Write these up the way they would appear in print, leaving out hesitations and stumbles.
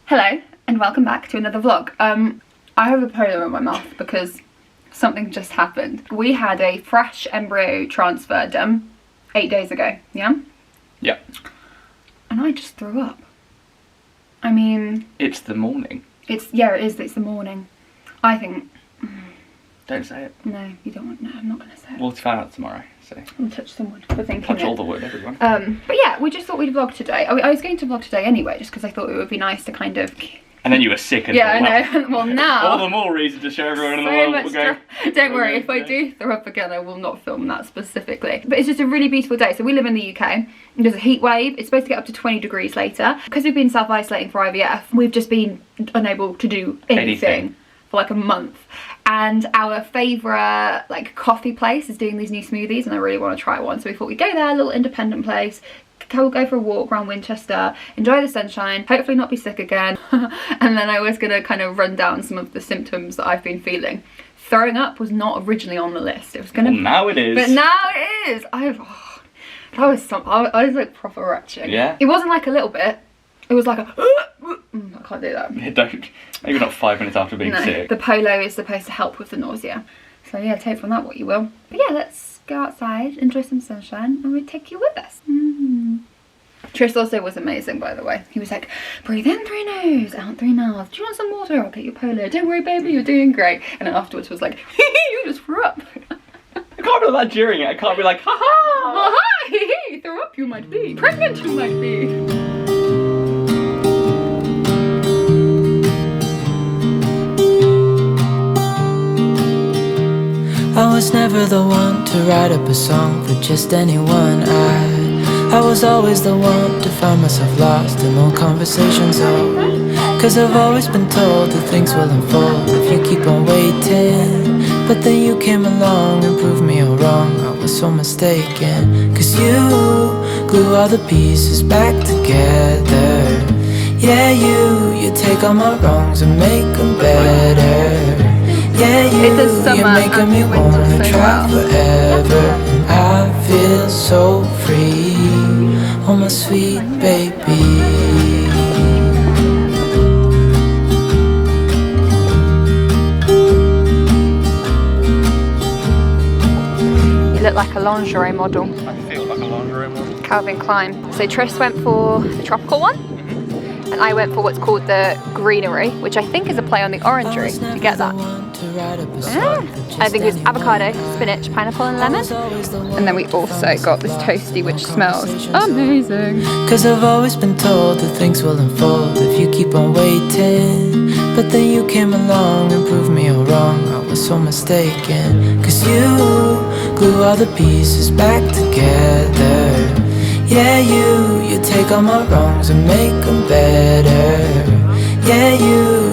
Hello and welcome back to another vlog. I have a polo in my mouth because something just happened. We had a fresh embryo transfer done 8 days ago, yeah? Yeah. And I just threw up. I mean... It's the morning. It's the morning. I think... Don't say it. No, you don't want... No, I'm not going to say it. We'll find out tomorrow, so... I'll touch some wood for thinking touch all the wood, everyone. But yeah, we just thought we'd vlog today. I was going to vlog today anyway, just because I thought it would be nice to kind of... And then you were sick and yeah, I know. Well, now... all the more reason to show everyone in the world we'll go... Don't worry, if I do throw up again, I will not film that specifically. But it's just a really beautiful day. So we live in the UK. There's a heat wave. It's supposed to get up to 20 degrees later. Because we've been self-isolating for IVF, we've just been unable to do anything for like a month. And our favourite like coffee place is doing these new smoothies and I really want to try one. So we thought we'd go there, a little independent place. We'll go for a walk around Winchester, enjoy the sunshine, hopefully not be sick again. And then I was going to kind of run down some of the symptoms that I've been feeling. Throwing up was not originally on the list. It was going to... Well, now it is. But now it is. I was like proper retching. Yeah. It wasn't like a little bit. It was like a... I can't do that. Yeah, don't. Maybe not 5 minutes after being sick. The polo is supposed to help with the nausea. So yeah, take from that what you will. But yeah, let's go outside, enjoy some sunshine, and we'll take you with us. Tris also was amazing, by the way. He was like, breathe in through your nose, out through your mouth. Do you want some water? I'll get you polo. Don't worry, baby, you're doing great. And then afterwards was like, you just threw up. I can't be like that during it. I can't be like, ha ha, ha ha, hee hee, throw up you might be. Pregnant you might be. I was never the one to write up a song for just anyone. I was always the one to find myself lost in all conversations. Cause I've always been told that things will unfold if you keep on waiting. But then you came along and proved me all wrong. I was so mistaken. Cause you glue all the pieces back together. Yeah, you take all my wrongs and make them better. Yeah, you're making me wanna try forever. And I feel so free, oh my sweet baby. You look like a lingerie model. I feel like a lingerie model. Calvin Klein. So Tris went for the tropical one. And I went for what's called the greenery, which I think is a play on the orangery. Did you get that? I think it's avocado, spinach, pineapple and lemon. And then we also got this toasty which smells amazing. Cause I've always been told that things will unfold if you keep on waiting. But then you came along and proved me all wrong. I was so mistaken. Cause you glue all the pieces back together. Yeah, you take all my wrongs and make them better. Yeah,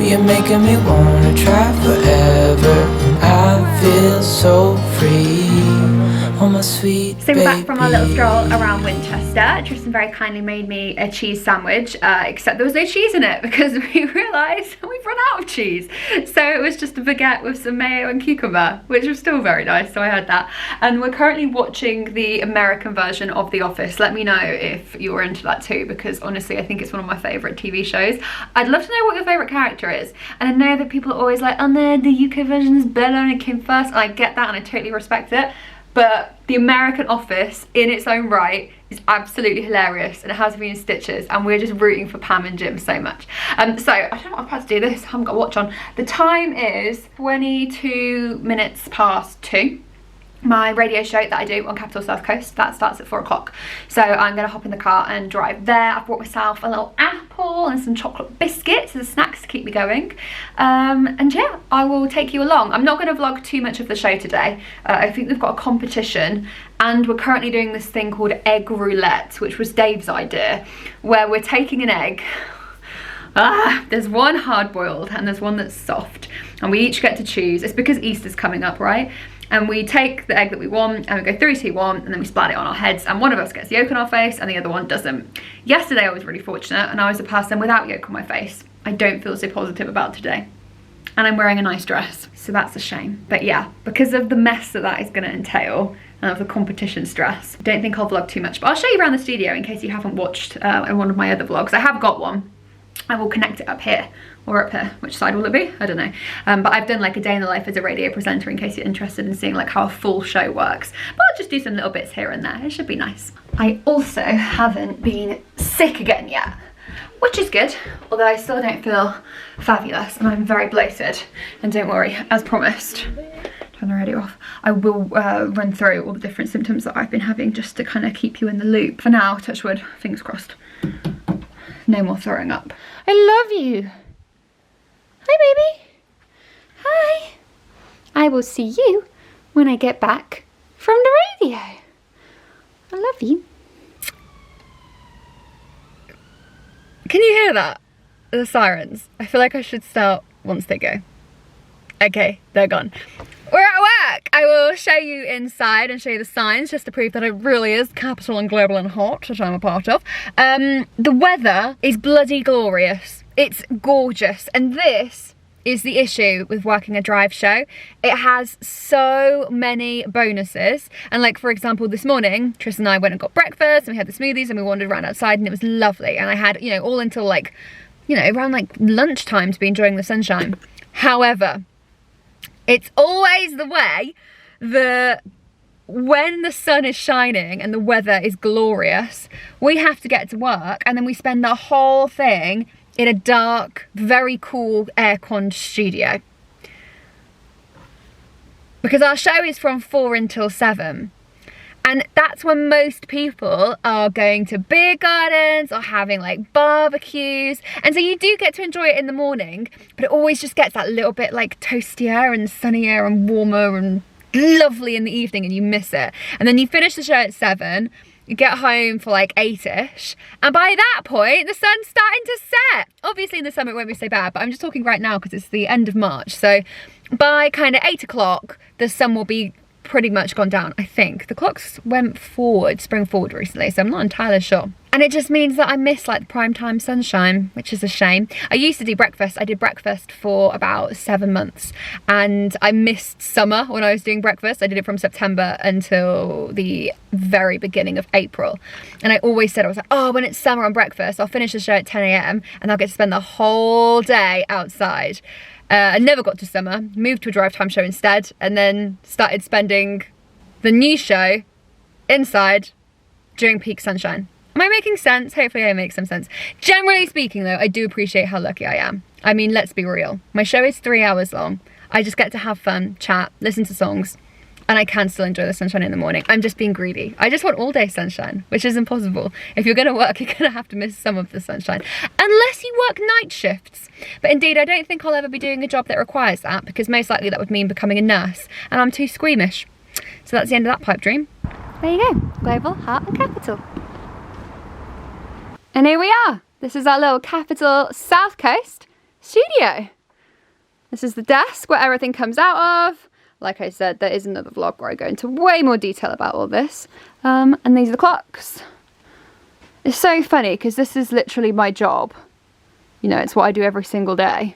you're making me wanna try forever. And I feel so free, oh my sweet So we're back baby. from our little stroll around Winchester. Tristan very kindly made me a cheese sandwich, except there was no cheese in it because we realised we've run out of cheese. So it was just a baguette with some mayo and cucumber, which was still very nice, so I had that. And we're currently watching the American version of The Office. Let me know if you're into that too, because honestly I think it's one of my favourite TV shows. I'd love to know what your favourite character is. And I know that people are always like, oh no, the UK version is better and it came first, and I get that and I totally respect it. But the American Office, in its own right, is absolutely hilarious and it has me in stitches, and we're just rooting for Pam and Jim so much. So, I don't know what I'm about to do this, I haven't got a watch on. The time is 22 minutes past 2. My radio show that I do on Capital South Coast, that starts at 4 o'clock. So I'm going to hop in the car and drive there. I've brought myself a little apple and some chocolate biscuits as snacks to keep me going. And yeah, I will take you along. I'm not going to vlog too much of the show today. I think we've got a competition and we're currently doing this thing called egg roulette, which was Dave's idea, where we're taking an egg. There's one hard boiled and there's one that's soft. And we each get to choose. It's because Easter's coming up, right? And we take the egg that we want and we go 3, 2, 1 and then we splat it on our heads, and one of us gets yolk on our face and the other one doesn't. Yesterday I was really fortunate and I was a person without yolk on my face. I don't feel so positive about today. And I'm wearing a nice dress, so that's a shame. But yeah, because of the mess that is going to entail and of the competition stress, I don't think I'll vlog too much. But I'll show you around the studio in case you haven't watched one of my other vlogs. I have got one. I will connect it up here or up here. Which side will it be? I don't know. But I've done like a day in the life as a radio presenter in case you're interested in seeing like how a full show works. But I'll just do some little bits here and there. It should be nice. I also haven't been sick again yet, which is good, although I still don't feel fabulous and I'm very bloated. And don't worry, as promised, turn the radio off, I will run through all the different symptoms that I've been having just to kind of keep you in the loop. For now, touch wood, fingers crossed, no more throwing up. I love you. Hi, baby. Hi. I will see you when I get back from the radio. I love you. Can you hear that? The sirens. I feel like I should start once they go. Okay, they're gone. We're at work. I will show you inside and show you the signs just to prove that it really is capital and global and hot, which I'm a part of. The weather is bloody glorious. It's gorgeous. And this is the issue with working a drive show. It has so many bonuses. And like, for example, this morning, Tris and I went and got breakfast and we had the smoothies and we wandered around outside and it was lovely. And I had, you know, all until like, you know, around like lunchtime to be enjoying the sunshine. However, it's always the way that when the sun is shining and the weather is glorious, we have to get to work and then we spend the whole thing in a dark, very cool, air-conned studio. Because our show is from 4 until 7. And that's when most people are going to beer gardens or having like barbecues. And so you do get to enjoy it in the morning, but it always just gets that little bit like toastier and sunnier and warmer and lovely in the evening and you miss it. And then you finish the show at 7, you get home for like 8ish, and by that point the sun's starting to set. Obviously in the summer it won't be so bad, but I'm just talking right now because it's the end of March. So by kind of 8 o'clock the sun will be pretty much gone down. I think the clocks went forward, sprung forward recently, so I'm not entirely sure. And it just means that I miss like the prime time sunshine, which is a shame. I used to do breakfast. I did breakfast for about 7 months and I missed summer when I was doing breakfast. I did it from September until the very beginning of April. And I always said, I was like, oh, when it's summer on breakfast, I'll finish the show at 10 AM and I'll get to spend the whole day outside. I never got to summer, moved to a drive time show instead, and then started spending the new show inside during peak sunshine. Am I making sense? Hopefully I make some sense. Generally speaking though, I do appreciate how lucky I am. I mean, let's be real. My show is 3 hours long. I just get to have fun, chat, listen to songs, and I can still enjoy the sunshine in the morning. I'm just being greedy. I just want all day sunshine, which is impossible. If you're gonna work, you're gonna have to miss some of the sunshine, unless you work night shifts. But indeed, I don't think I'll ever be doing a job that requires that, because most likely that would mean becoming a nurse, and I'm too squeamish. So that's the end of that pipe dream. There you go, global, heart and capital. And here we are. This is our little Capital South Coast studio. This is the desk where everything comes out of. Like I said, there is another vlog where I go into way more detail about all this. And these are the clocks. It's so funny because this is literally my job. You know, it's what I do every single day.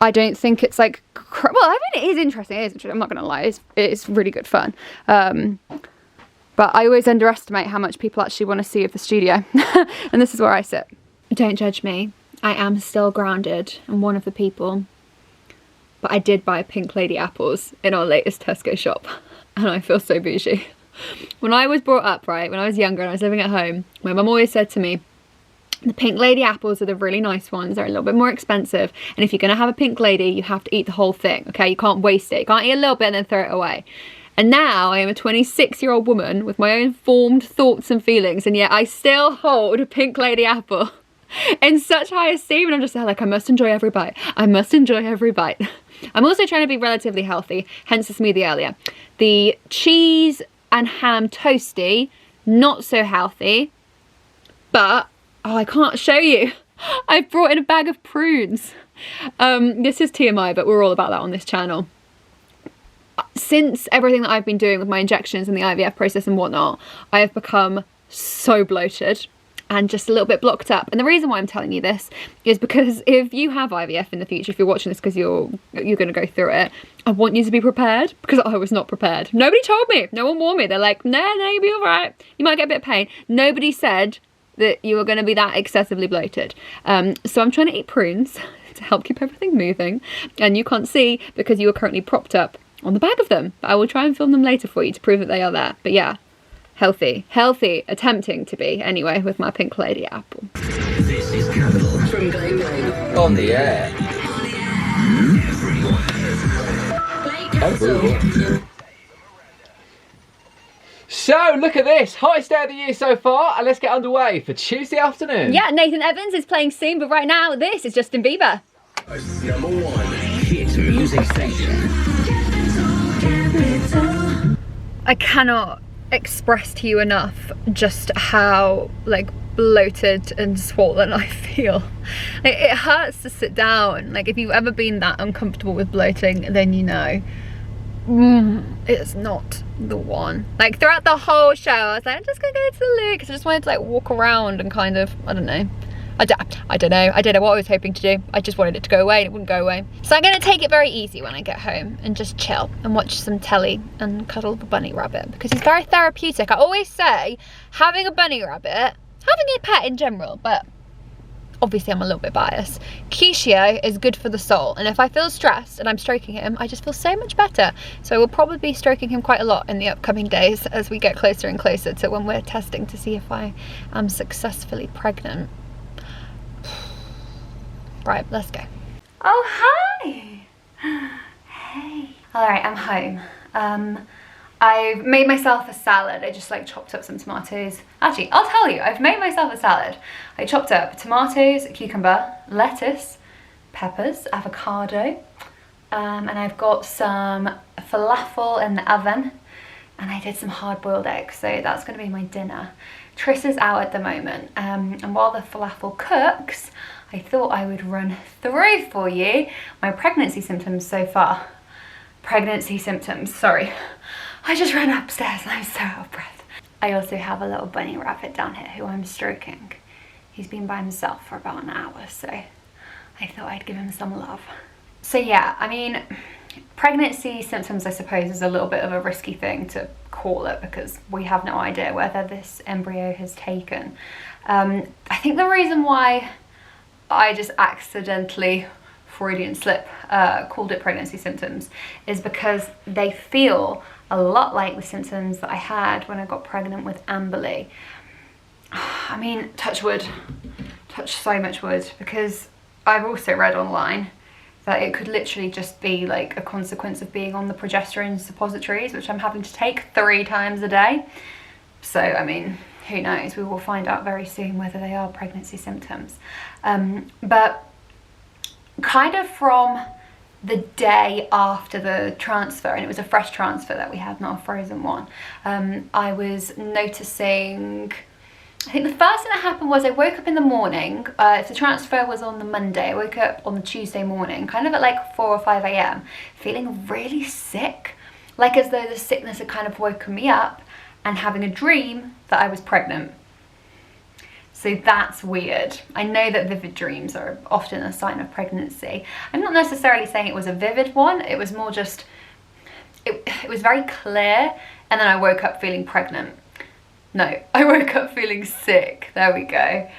I don't think it's like, well, I mean, it is interesting. It is interesting. I'm not going to lie. It's really good fun. But I always underestimate how much people actually want to see of the studio. And this is where I sit. Don't judge me. I am still grounded. I'm one of the people. But I did buy pink lady apples in our latest Tesco shop. And I feel so bougie. When I was brought up, right, when I was younger and I was living at home, my mum always said to me, the pink lady apples are the really nice ones. They're a little bit more expensive. And if you're going to have a pink lady, you have to eat the whole thing, okay? You can't waste it. You can't eat a little bit and then throw it away. And now I am a 26-year-old woman with my own formed thoughts and feelings, and yet I still hold a pink lady apple in such high esteem, and I'm just like, I must enjoy every bite. I must enjoy every bite. I'm also trying to be relatively healthy, hence the smoothie earlier. The cheese and ham toasty, not so healthy, but, oh, I can't show you. I've brought in a bag of prunes. This is TMI, but we're all about that on this channel. Since everything that I've been doing with my injections and the IVF process and whatnot, I have become so bloated and just a little bit blocked up. And the reason why I'm telling you this is because if you have IVF in the future, if you're watching this because you're going to go through it, I want you to be prepared, because I was not prepared. Nobody told me. No one warned me. They're like, no, you'll be all right. You might get a bit of pain. Nobody said that you are going to be that excessively bloated. So I'm trying to eat prunes to help keep everything moving, and you can't see because you are currently propped up on the back of them. But I will try and film them later for you to prove that they are there. But yeah, healthy, attempting to be anyway, with my pink lady apple. This is Cuddle from Cuddling. On the air. So, look at this, hottest day of the year so far, and let's get underway for Tuesday afternoon. Yeah, Nathan Evans is playing soon, but right now, this is Justin Bieber. #1 hit music station. I cannot express to you enough just how, like, bloated and swollen I feel. It hurts to sit down. Like, if you've ever been that uncomfortable with bloating, then you know. It's not the one. Like, throughout the whole show I was like, I'm just gonna go to the loo because I just wanted to like walk around and kind of, I don't know, adapt. I don't know what I was hoping to do. I just wanted it to go away and it wouldn't go away. So I'm gonna take it very easy when I get home and just chill and watch some telly and cuddle the bunny rabbit because he's very therapeutic. I always say having a bunny rabbit, having a pet in general, but obviously I'm a little bit biased, Kishio is good for the soul, and if I feel stressed and I'm stroking him, I just feel so much better. So I will probably be stroking him quite a lot in the upcoming days as we get closer and closer to when we're testing to see if I am successfully pregnant. Right, let's go. Oh, hi! Hey. Alright, I'm home. I've made myself a salad. I just like chopped up some tomatoes. Actually, I'll tell you, I've made myself a salad. I chopped up tomatoes, cucumber, lettuce, peppers, avocado, and I've got some falafel in the oven, and I did some hard-boiled eggs, so that's gonna be my dinner. Triss is out at the moment, and while the falafel cooks, I thought I would run through for you my pregnancy symptoms so far. Pregnancy symptoms, sorry. I just ran upstairs and I'm so out of breath. I also have a little bunny rabbit down here who I'm stroking. He's been by himself for about an hour, so I thought I'd give him some love. So yeah, I mean, pregnancy symptoms I suppose is a little bit of a risky thing to call it because we have no idea whether this embryo has taken. I think the reason why I just accidentally Freudian slip called it pregnancy symptoms is because they feel a lot like the symptoms that I had when I got pregnant with Amberly. I mean, touch wood, touch so much wood, because I've also read online that it could literally just be like a consequence of being on the progesterone suppositories, which I'm having to take 3 times a day. So, I mean, who knows? We will find out very soon whether they are pregnancy symptoms. But kind of from the day after the transfer, and it was a fresh transfer that we had, not a frozen one, I was noticing, I think the first thing that happened was I woke up in the morning, if the transfer was on the Monday, I woke up on the Tuesday morning, kind of at like 4 or 5 a.m, feeling really sick, like as though the sickness had kind of woken me up, and having a dream that I was pregnant. So that's weird. I know that vivid dreams are often a sign of pregnancy. I'm not necessarily saying it was a vivid one, it was more just, it was very clear, and then I woke up feeling pregnant. No, I woke up feeling sick, there we go,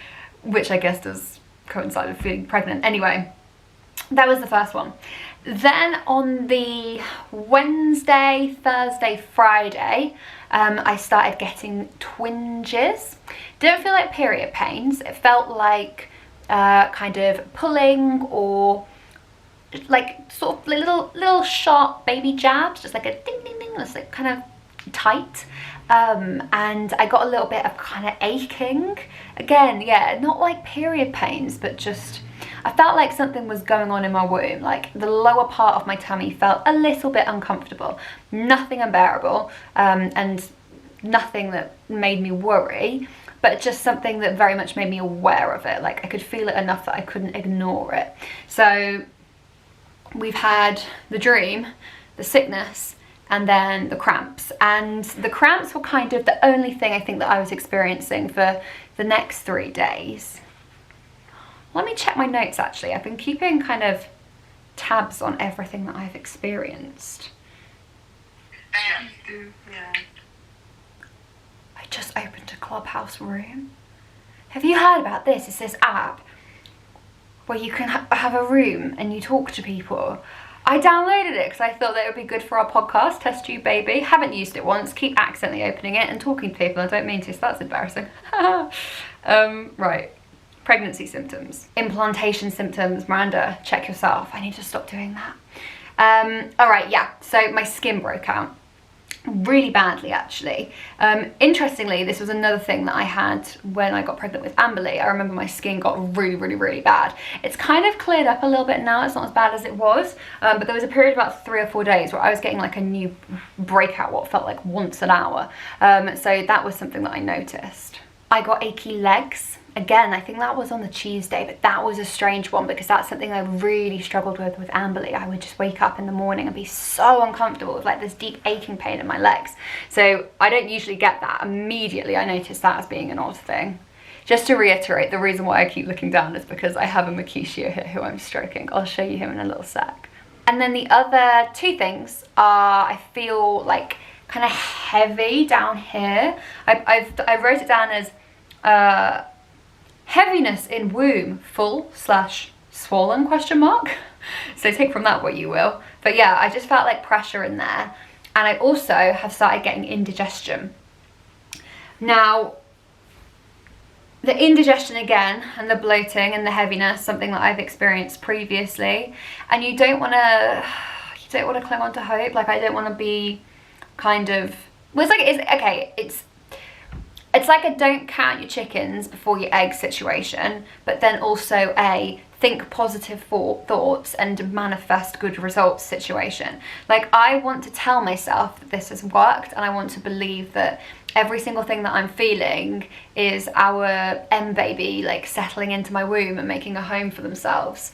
which I guess does coincide with feeling pregnant. Anyway, that was the first one. Then on the Wednesday, Thursday, Friday, I started getting twinges. Didn't feel like period pains. It felt like kind of pulling or like sort of little sharp baby jabs, just like a ding ding ding, that's like kind of tight. And I got a little bit of kind of aching. Again, yeah, not like period pains, but just, I felt like something was going on in my womb. Like the lower part of my tummy felt a little bit uncomfortable. Nothing unbearable, and nothing that made me worry, but just something that very much made me aware of it. Like I could feel it enough that I couldn't ignore it. So we've had the dream, the sickness, and then the cramps. And the cramps were kind of the only thing I think that I was experiencing for the next 3 days. Let me check my notes actually. I've been keeping kind of tabs on everything that I've experienced. Yeah. I just opened a Clubhouse room. Have you heard about this? It's this app where you can have a room and you talk to people. I downloaded it because I thought that it would be good for our podcast, Test Tube Baby. Haven't used it once, keep accidentally opening it and talking to people. I don't mean to, so that's embarrassing. Right, pregnancy symptoms. Implantation symptoms, Miranda, check yourself. I need to stop doing that. All right, yeah, so my skin broke out. Really badly, actually. Interestingly, this was another thing that I had when I got pregnant with Amberly. I remember my skin got really bad. It's kind of cleared up a little bit now. It's not as bad as it was, but there was a period of about 3 or 4 days where I was getting like a new breakout, what felt like once an hour. So that was something that I noticed. I got achy legs. Again, I think that was on the Tuesday, but that was a strange one because that's something I really struggled with Amberly. I would just wake up in the morning and be so uncomfortable with like this deep aching pain in my legs. So I don't usually get that. Immediately I noticed that as being an odd thing. Just to reiterate, the reason why I keep looking down is because I have a Mercutio here who I'm stroking. I'll show you him in a little sec. And then the other 2 things are, I feel like kind of heavy down here. I wrote it down as heaviness in womb, full/swollen question mark. So take from that what you will. But yeah, I just felt like pressure in there. And I also have started getting indigestion. Now, the indigestion again, and the bloating and the heaviness, something that I've experienced previously. And you don't want to cling on to hope. Like, I don't want to be kind of, well, it's like a don't count your chickens before your eggs situation, but then also a think positive thoughts and manifest good results situation. Like, I want to tell myself that this has worked, and I want to believe that every single thing that I'm feeling is our baby like settling into my womb and making a home for themselves.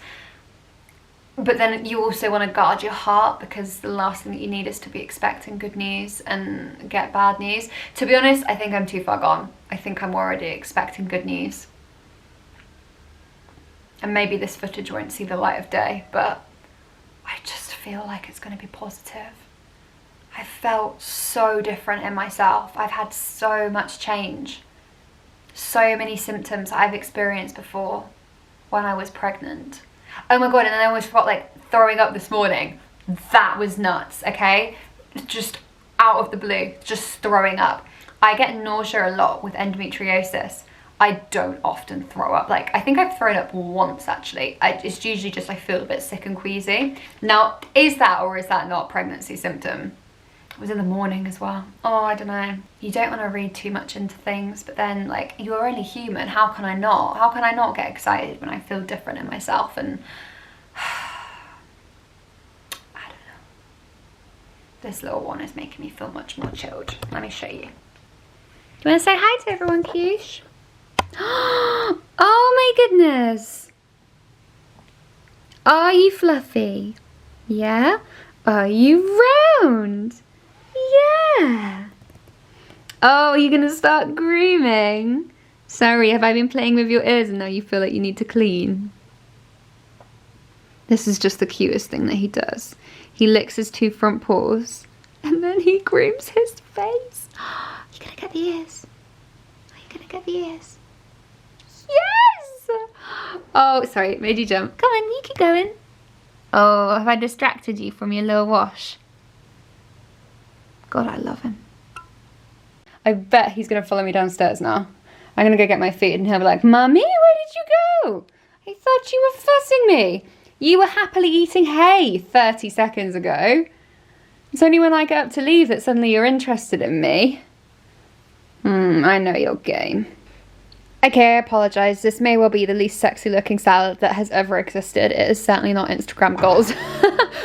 But then you also want to guard your heart, because the last thing that you need is to be expecting good news and get bad news. To be honest, I think I'm too far gone. I think I'm already expecting good news. And maybe this footage won't see the light of day, but I just feel like it's going to be positive. I felt so different in myself. I've had so much change. So many symptoms I've experienced before when I was pregnant. Oh my god, and then I almost felt like throwing up this morning. That was nuts, okay? Just out of the blue, just throwing up. I get nausea a lot with endometriosis. I don't often throw up. Like, I think I've thrown up once actually. It's usually just I feel a bit sick and queasy. Now, is that or is that not a pregnancy symptom? It was in the morning as well. Oh, I don't know. You don't want to read too much into things, but then like, you're only human. How can I not? How can I not get excited when I feel different in myself? And I don't know. This little one is making me feel much more chilled. Let me show you. Do you want to say hi to everyone, Kish? Oh my goodness. Are you fluffy? Yeah? Are you round? Yeah. Oh, you're gonna start grooming? Sorry, have I been playing with your ears and now you feel like you need to clean? This is just the cutest thing that he does. He licks his 2 front paws and then he grooms his face. You're gonna get the ears. Are you gonna get the ears? Yes! Oh, sorry, it made you jump. Come on, you keep going. Oh, have I distracted you from your little wash? God, I love him. I bet he's gonna follow me downstairs now. I'm gonna go get my feet and he'll be like, Mummy, where did you go? I thought you were fussing me. You were happily eating hay 30 seconds ago. It's only when I get up to leave that suddenly you're interested in me. I know your game. Okay, I apologise. This may well be the least sexy looking salad that has ever existed. It is certainly not Instagram goals.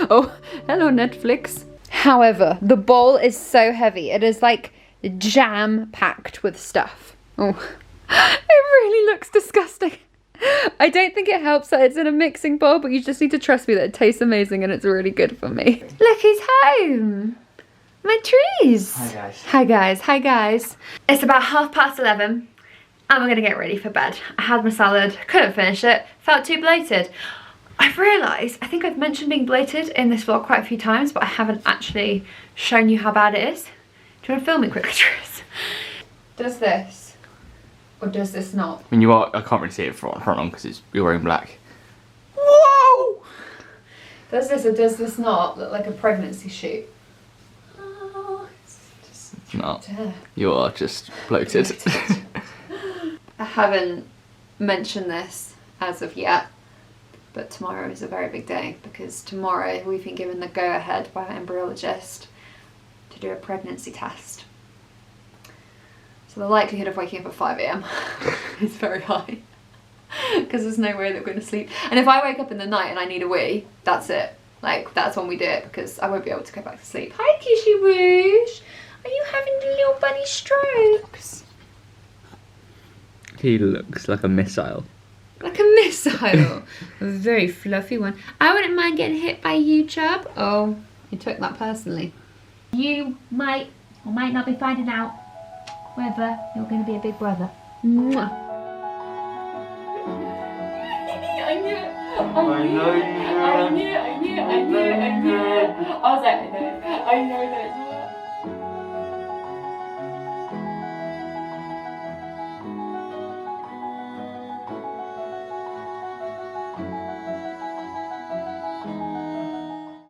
Oh, hello Netflix. However, the bowl is so heavy. It is like jam packed with stuff. Oh, it really looks disgusting. I don't think it helps that it's in a mixing bowl, but you just need to trust me that it tastes amazing and it's really good for me. Look who's home. My trees. Hi guys. Hi guys. Hi guys. It's about 11:30. And we're gonna get ready for bed. I had my salad, couldn't finish it, felt too bloated. I've realised, I think I've mentioned being bloated in this vlog quite a few times, but I haven't actually shown you how bad it is. Do you want to film me quickly, Tris? Does this Or does this not? I mean, you are. I can't really see it front on because you're wearing black. Whoa! Does this or does this not look like a pregnancy shoot? Oh, it's just Not. there. You are just bloated. I haven't mentioned this as of yet, but tomorrow is a very big day because tomorrow we've been given the go-ahead by our embryologist to do a pregnancy test. So the likelihood of waking up at 5 AM is very high because there's no way that we're going to sleep. And if I wake up in the night and I need a wee, that's it. Like, that's when we do it because I won't be able to go back to sleep. Hi, Kissy Rouge. Are you having little bunny strokes? He looks like a missile. Like a missile. A very fluffy one. I wouldn't mind getting hit by you, Chub. Oh, you took that personally. You might or might not be finding out whether you're going to be a big brother. Mwah. I knew it. I knew it. I was like, I know that it's